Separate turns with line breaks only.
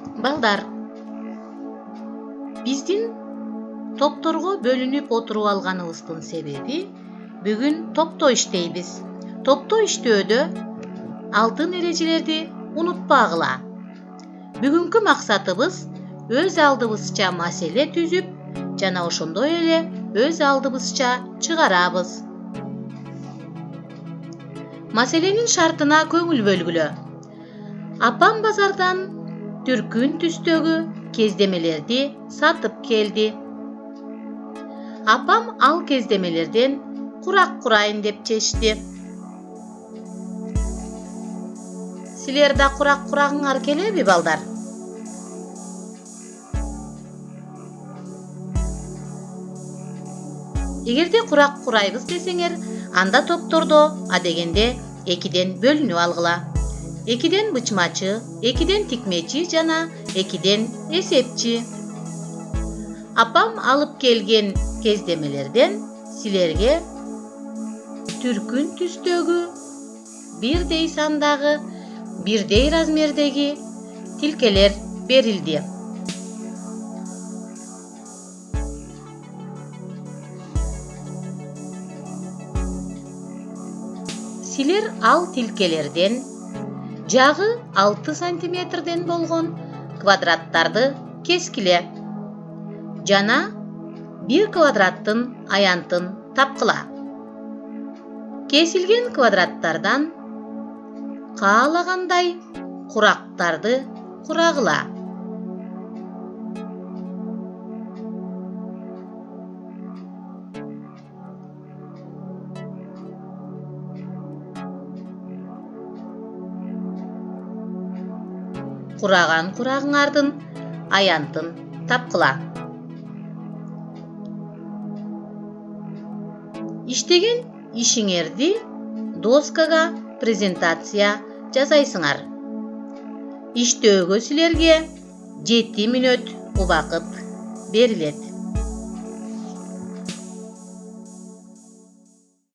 Балдар, биздин топторго бөлүнүп отуруп алганыбыздын себеби бүгүн топто иштейбиз. Топто иштөөдө алтын эрежелерди унутпагыла. Бүгүнкү максатыбыз өз алдыбызча маселе түзүп, жана ошондой эле өз алдыбызча чыгарабыз. Маселенин шартына көңүл бөлгүлө. Апам базардан түркүн түстөгү кездемелерди сатып келди. Апам ал кездемелерден курак курайын деп чечти. Силер да курак курагыңар келеби, балдар? Эгерде курак курайбыз десеңер, анда топтордо адегенде 2ден бөлүнүп алгыла. 2ден бычмачы, 2ден тикмечи жана 2ден эсепчи. Апам алып келген кездемелерден силерге түркүн түстөгү, бирдей сандагы, бирдей размердеги тилкелер берилди. Силер ал тилкелерден жагы 6 сантиметрден болгон квадраттарды кескиле. Жана 1 квадраттын аянтын тапкыла. Кесилген квадраттардан каалагандай курактарды курагыла. Кураган курагыңардын аянтын тапкыла. Иштеген ишиңерди доскага презентация жасайсыңар. Иштөөгө силерге 7 мүнөт убакыт берилет.